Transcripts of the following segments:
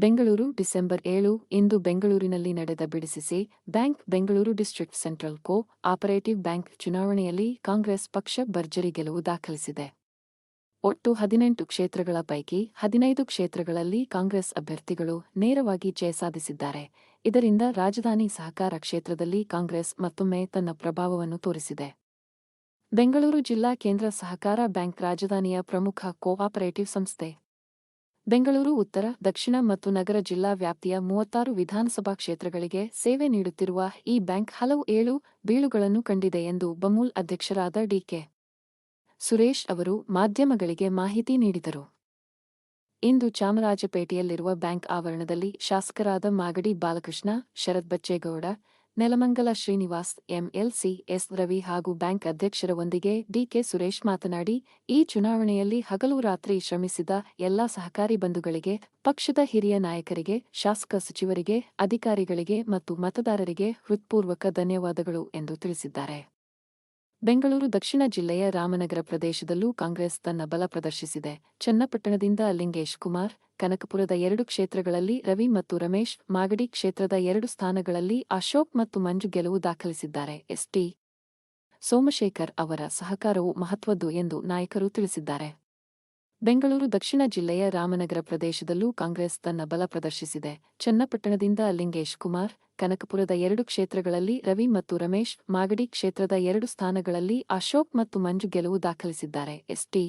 Bengaluru December 7 ಇಂದು ಬೆಂಗಳೂರಿನಲ್ಲಿ ನಡೆದ BDCC bank Bengaluru district central cooperative bank ಚುನಾವಣೆಯಲ್ಲಿ ಕಾಂಗ್ರೆಸ್ ಪಕ್ಷ ಭರ್ಜರಿ ಗೆಲುವು ದಾಖಲಿಸಿದೆ. ಒಟ್ಟು 18 ಕ್ಷೇತ್ರಗಳ ಪೈಕಿ 15 ಕ್ಷೇತ್ರಗಳಲ್ಲಿ ಕಾಂಗ್ರೆಸ್ ಅಭ್ಯರ್ಥಿಗಳು ನೇರವಾಗಿ ಜಯ ಸಾಧಿಸಿದ್ದಾರೆ. ಇದರಿಂದ ರಾಜಧಾನಿ ಸಹಕಾರ ಕ್ಷೇತ್ರದಲ್ಲಿ ಕಾಂಗ್ರೆಸ್ ಮತ್ತೊಮ್ಮೆ ತನ್ನ ಪ್ರಭಾವವನ್ನು ತೋರಿಸಿದೆ. ಬೆಂಗಳೂರು ಜಿಲ್ಲಾ ಕೇಂದ್ರ ಸಹಕಾರ ಬ್ಯಾಂಕ್ ರಾಜಧಾನಿಯ ಪ್ರಮುಖ ಕೋಆಪರೇಟಿವ್ ಸಂಸ್ಥೆ. ಬೆಂಗಳೂರು ಉತ್ತರ, ದಕ್ಷಿಣ ಮತ್ತು ನಗರ ಜಿಲ್ಲಾ ವ್ಯಾಪ್ತಿಯ 36 ವಿಧಾನಸಭಾ ಕ್ಷೇತ್ರಗಳಿಗೆ ಸೇವೆ ನೀಡುತ್ತಿರುವ ಈ ಬ್ಯಾಂಕ್ ಹಲವು ಏಳು ಬೀಳುಗಳನ್ನು ಕಂಡಿದೆ ಎಂದು ಬಮೂಲ್ ಅಧ್ಯಕ್ಷರಾದ ಡಿ.ಕೆ. ಸುರೇಶ್ ಅವರು ಮಾಧ್ಯಮಗಳಿಗೆ ಮಾಹಿತಿ ನೀಡಿದರು. ಇಂದು ಚಾಮರಾಜಪೇಟೆಯಲ್ಲಿರುವ ಬ್ಯಾಂಕ್ ಆವರಣದಲ್ಲಿ ಶಾಸಕರಾದ ಮಾಗಡಿ ಬಾಲಕೃಷ್ಣ, ಶರತ್ ಬಚ್ಚೇಗೌಡ, ನೆಲಮಂಗಲ ಶ್ರೀನಿವಾಸ್, ಎಂಎಲ್ಸಿ ಎಸ್ ರವಿ ಹಾಗೂ ಬ್ಯಾಂಕ್ ಅಧ್ಯಕ್ಷರ ಒಂದಿಗೆ ಡಿ.ಕೆ. ಸುರೇಶ್ ಮಾತನಾಡಿ, ಈ ಚುನಾವಣೆಯಲ್ಲಿ ಹಗಲು ರಾತ್ರಿ ಶ್ರಮಿಸಿದ ಎಲ್ಲಾ ಸಹಕಾರಿ ಬಂಧುಗಳಿಗೆ, ಪಕ್ಷದ ಹಿರಿಯ ನಾಯಕರಿಗೆ, ಶಾಸಕ ಸಚಿವರಿಗೆ, ಅಧಿಕಾರಿಗಳಿಗೆ ಮತ್ತು ಮತದಾರರಿಗೆ ಹೃತ್ಪೂರ್ವಕ ಧನ್ಯವಾದಗಳು ಎಂದು ತಿಳಿಸಿದ್ದಾರೆ. ಬೆಂಗಳೂರು ದಕ್ಷಿಣ ಜಿಲ್ಲೆಯ ರಾಮನಗರ ಪ್ರದೇಶದಲ್ಲೂ ಕಾಂಗ್ರೆಸ್ ತನ್ನ ಬಲ ಪ್ರದರ್ಶಿಸಿದೆ. ಚನ್ನಪಟ್ಟಣದಿಂದ ಲಿಂಗೇಶ್ ಕುಮಾರ್, ಕನಕಪುರದ 2 ಕ್ಷೇತ್ರಗಳಲ್ಲಿ ರವಿ ಮತ್ತು ರಮೇಶ್, ಮಾಗಡಿ ಕ್ಷೇತ್ರದ 2 ಸ್ಥಾನಗಳಲ್ಲಿ ಅಶೋಕ್ ಮತ್ತು ಮಂಜು ಗೆಲುವು ದಾಖಲಿಸಿದ್ದಾರೆ. ಎಸ್.ಟಿ. ಸೋಮಶೇಖರ್ ಅವರ ಸಹಕಾರವು ಮಹತ್ವದ್ದು ಎಂದು ನಾಯಕರು ತಿಳಿಸಿದ್ದಾರೆ. ಬೆಂಗಳೂರು ದಕ್ಷಿಣ ಜಿಲ್ಲೆಯ ರಾಮನಗರ ಪ್ರದೇಶದಲ್ಲೂ ಕಾಂಗ್ರೆಸ್ ತನ್ನ ಬಲ ಪ್ರದರ್ಶಿಸಿದೆ. ಚನ್ನಪಟ್ಟಣದಿಂದ ಲಿಂಗೇಶ್ ಕುಮಾರ್, ಕನಕಪುರದ 2 ಕ್ಷೇತ್ರಗಳಲ್ಲಿ ರವಿ ಮತ್ತು ರಮೇಶ್, ಮಾಗಡಿ ಕ್ಷೇತ್ರದ 2 ಸ್ಥಾನಗಳಲ್ಲಿ ಅಶೋಕ್ ಮತ್ತು ಮಂಜು ಗೆಲುವು ದಾಖಲಿಸಿದ್ದಾರೆ. ಎಸ್.ಟಿ.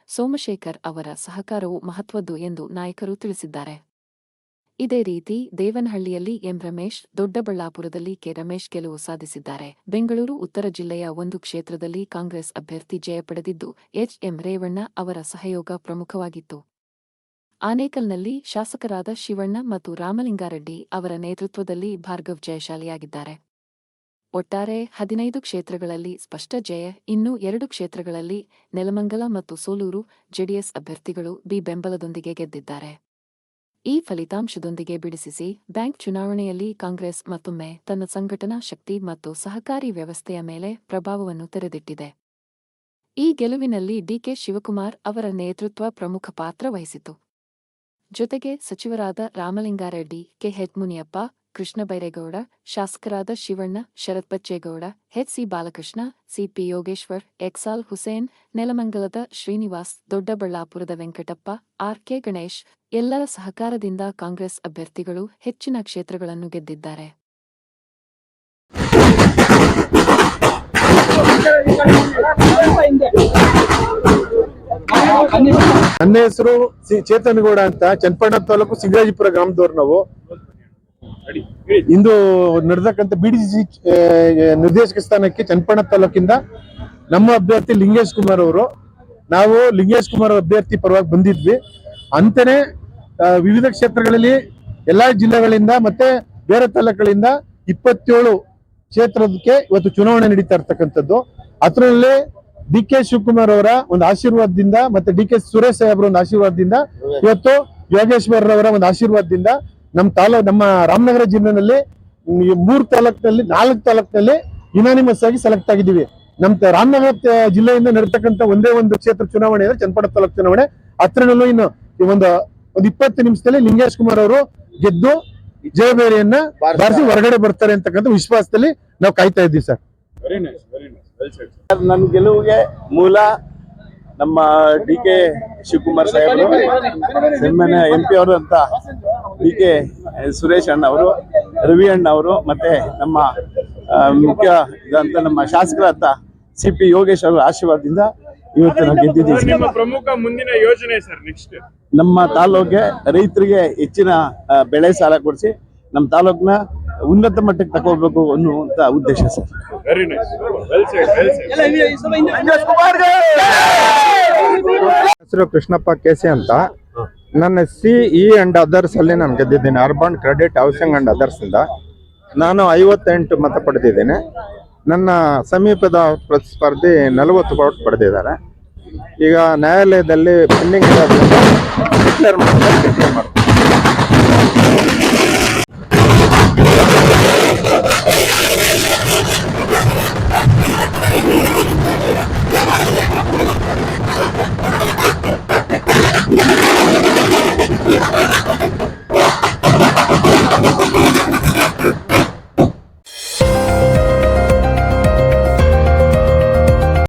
ಸೋಮಶೇಖರ್ ಅವರ ಸಹಕಾರವು ಮಹತ್ವದ್ದು ಎಂದು ನಾಯಕರು ತಿಳಿಸಿದ್ದಾರೆ. ಇದೇ ರೀತಿ ದೇವನಹಳ್ಳಿಯಲ್ಲಿ ಎಂ ರಮೇಶ್, ದೊಡ್ಡಬಳ್ಳಾಪುರದಲ್ಲಿ ಕೆ ರಮೇಶ್ ಗೆಲುವು ಸಾಧಿಸಿದ್ದಾರೆ. ಬೆಂಗಳೂರು ಉತ್ತರ ಜಿಲ್ಲೆಯ 1 ಕ್ಷೇತ್ರದಲ್ಲಿ ಕಾಂಗ್ರೆಸ್ ಅಭ್ಯರ್ಥಿ ಜಯ ಪಡೆದಿದ್ದು, ಎಚ್.ಎಂ. ರೇವಣ್ಣ ಅವರ ಸಹಯೋಗ ಪ್ರಮುಖವಾಗಿತ್ತು. ಆನೇಕಲ್ನಲ್ಲಿ ಶಾಸಕರಾದ ಶಿವಣ್ಣ ಮತ್ತು ರಾಮಲಿಂಗಾರೆಡ್ಡಿ ಅವರ ನೇತೃತ್ವದಲ್ಲಿ ಭಾರ್ಗವ್ ಜಯಶಾಲಿಯಾಗಿದ್ದಾರೆ. ಒಟ್ಟಾರೆ 15 ಕ್ಷೇತ್ರಗಳಲ್ಲಿ ಸ್ಪಷ್ಟ ಜಯ. ಇನ್ನು 2 ಕ್ಷೇತ್ರಗಳಲ್ಲಿ ನೆಲಮಂಗಲ ಮತ್ತು ಸೋಲೂರು ಜೆಡಿಎಸ್ ಅಭ್ಯರ್ಥಿಗಳು ಬಿ ಬೆಂಬಲದೊಂದಿಗೆ ಗೆದ್ದಿದ್ದಾರೆ. ಈ ಫಲಿತಾಂಶದೊಂದಿಗೆ ಬಿಡಿಸಿಸಿ ಬ್ಯಾಂಕ್ ಚುನಾವಣೆಯಲ್ಲಿ ಕಾಂಗ್ರೆಸ್ ಮತ್ತೊಮ್ಮೆ ತನ್ನ ಸಂಘಟನಾ ಶಕ್ತಿ ಮತ್ತು ಸಹಕಾರಿ ವ್ಯವಸ್ಥೆಯ ಮೇಲೆ ಪ್ರಭಾವವನ್ನು ತೆರೆದಿಟ್ಟಿದೆ. ಈ ಗೆಲುವಿನಲ್ಲಿ ಡಿ.ಕೆ. ಶಿವಕುಮಾರ್ ಅವರ ನೇತೃತ್ವ ಪ್ರಮುಖ ಪಾತ್ರ ವಹಿಸಿತು. ಜೊತೆಗೆ ಸಚಿವರಾದ ರಾಮಲಿಂಗಾರೆಡ್ಡಿ, ಕೆ.ಎಚ್. ಮುನಿಯಪ್ಪ, ಕೃಷ್ಣ ಬೈರೇಗೌಡ, ಶಾಸಕರಾದ ಶಿವಣ್ಣ, ಶರತ್ ಬಚ್ಚೇಗೌಡ, ಎಚ್.ಸಿ. ಬಾಲಕೃಷ್ಣ, ಸಿ.ಪಿ. ಯೋಗೇಶ್ವರ್, ಎಕ್ಸಾಲ್ ಹುಸೇನ್, ನೆಲಮಂಗಲದ ಶ್ರೀನಿವಾಸ್, ದೊಡ್ಡಬಳ್ಳಾಪುರದ ವೆಂಕಟಪ್ಪ, ಆರ್.ಕೆ. ಗಣೇಶ್ ಎಲ್ಲರ ಸಹಕಾರದಿಂದ ಕಾಂಗ್ರೆಸ್ ಅಭ್ಯರ್ಥಿಗಳು ಹೆಚ್ಚಿನ ಕ್ಷೇತ್ರಗಳನ್ನು ಗೆದ್ದಿದ್ದಾರೆ. ನನ್ನ ಹೆಸರು ಚೇತನಗೌಡ ಅಂತ, ಚನ್ನಪಟ್ಟಣ ತಾಲೂಕು ಸಿಂಗರಾಜಿಪುರ ಗ್ರಾಮದವ್ರು. ನಾವು ಇಂದು ನಡೆದಕ್ಕಂತ ಬಿಡಿಸಿ ನಿರ್ದೇಶಕ ಸ್ಥಾನಕ್ಕೆ ಚನ್ನಪಟ್ಟಣ ತಾಲೂಕಿಂದ ನಮ್ಮ ಅಭ್ಯರ್ಥಿ ಲಿಂಗೇಶ್ ಕುಮಾರ್ ಅವರು, ನಾವು ಲಿಂಗೇಶ್ ಕುಮಾರ್ ಅಭ್ಯರ್ಥಿ ಪರವಾಗಿ ಬಂದಿದ್ವಿ. ಅಂತಾನೆ ವಿವಿಧ ಕ್ಷೇತ್ರಗಳಲ್ಲಿ ಎಲ್ಲಾ ಜಿಲ್ಲೆಗಳಿಂದ ಮತ್ತೆ ಬೇರೆ ತಾಲೂಕುಗಳಿಂದ 27 ಕ್ಷೇತ್ರಕ್ಕೆ ಇವತ್ತು ಚುನಾವಣೆ ನಡೀತಾ ಇರ್ತಕ್ಕಂಥದ್ದು. ಅದರಲ್ಲಿ ಡಿ.ಕೆ. ಶಿವಕುಮಾರ್ ಅವರ ಒಂದು ಆಶೀರ್ವಾದದಿಂದ ಮತ್ತೆ ಡಿ.ಕೆ. ಸುರೇಶ್ ಸಾಹೇಬ್ರ ಒಂದು ಆಶೀರ್ವಾದದಿಂದ, ಇವತ್ತು ಯೋಗೇಶ್ವರ್ ಅವರ ಒಂದು ಆಶೀರ್ವಾದದಿಂದ ನಮ್ಮ ರಾಮನಗರ ಜಿಲ್ಲೆನಲ್ಲಿ 3 ತಾಲೂಕಿನಲ್ಲಿ 4 ತಾಲೂಕಿನಲ್ಲಿ ಯುನಾನಿಮಸ್ ಆಗಿ ಸೆಲೆಕ್ಟ್ ಆಗಿದ್ದೀವಿ. ನಮ್ಮ ರಾಮನಗರ ಜಿಲ್ಲೆಯಿಂದ ನಡೆತಕ್ಕಂಥ ಒಂದೇ ಒಂದು ಕ್ಷೇತ್ರ ಚುನಾವಣೆ ಅಂದ್ರೆ ಚನ್ನಪಟ್ಟಣ ತಾಲೂಕು ಚುನಾವಣೆ. ಹತ್ರನಲ್ಲೂ ಇನ್ನು ಒಂದು 20 ನಿಮಿಷದಲ್ಲಿ ಲಿಂಗೇಶ್ ಕುಮಾರ್ ಅವರು ಗೆದ್ದು ಜಯಬೇರಿಯನ್ನ ಬಾರಿಸಿ ಹೊರಗಡೆ ಬರ್ತಾರೆ ಅಂತಕ್ಕಂಥ ವಿಶ್ವಾಸದಲ್ಲಿ ನಾವು ಕಾಯ್ತಾ ಇದ್ದೀವಿ ಸರ್. ನನ್ನ ಗೆಲುವಿಗೆ ಮೂಲ ನಮ್ಮ ಡಿ.ಕೆ. ಶಿವಕುಮಾರ್ ಸಾಹೇಬರು, MP ಅವರು ಅಂತ ಡಿ.ಕೆ. ಸುರೇಶ್ ಅಣ್ಣ ಅವರು, ರವಿ ಅಣ್ಣ ಅವರು, ಮತ್ತೆ ನಮ್ಮ ಮುಖ್ಯ ಇದಂತ ನಮ್ಮ ಶಾಸಕರಾದ ಸಿ.ಪಿ. ಯೋಗೇಶ್ ಅವರ ಆಶೀರ್ವಾದದಿಂದ ಇವತ್ತು ನಾವು ಗೆದ್ದಿದ್ದೀವಿ. ನಿಮ್ಮ ಪ್ರಮುಖ ಮುಂದಿನ ಯೋಜನೆ ಸರ್ ನೆಕ್ಸ್ಟ್ ನಮ್ಮ ತಾಲೂಕಿಗೆ ರೈತರಿಗೆ ಹೆಚ್ಚಿನ ಬೆಳೆ ಸಾಲ ಕೊಡಿಸಿ ನಮ್ಮ ತಾಲೂಕಿನ ಉನ್ನತ ಮಟ್ಟಕ್ಕೆ ತಗೋಬೇಕು ಅನ್ನುವಂತ ಉದ್ದೇಶ sir. Very nice, well shed. ಹೆಸರು ಕೃಷ್ಣಪ್ಪ ಕೆಸಿ ಅಂತ. ನನ್ನ CE ಅಂಡ್ ಅದರ್ಸ್ ಅಲ್ಲಿ ನಾನು ಗೆದ್ದಿದ್ದೇನೆ. Urban credit housing and others ಇಂದ ನಾನು 58 ಮತ ಪಡೆದಿದ್ದೇನೆ. ನನ್ನ ಸಮೀಪದ ಪ್ರತಿಸ್ಪರ್ಧಿ 40 ವೋಟ್ ಪಡೆದಿದ್ದಾರೆ. ಈಗ ನ್ಯಾಯಾಲಯದಲ್ಲಿ ಪೆಂಡಿಂಗ್ ಡಿಕ್ಲೇರ್ ಮಾಡ್ತಾರೆ.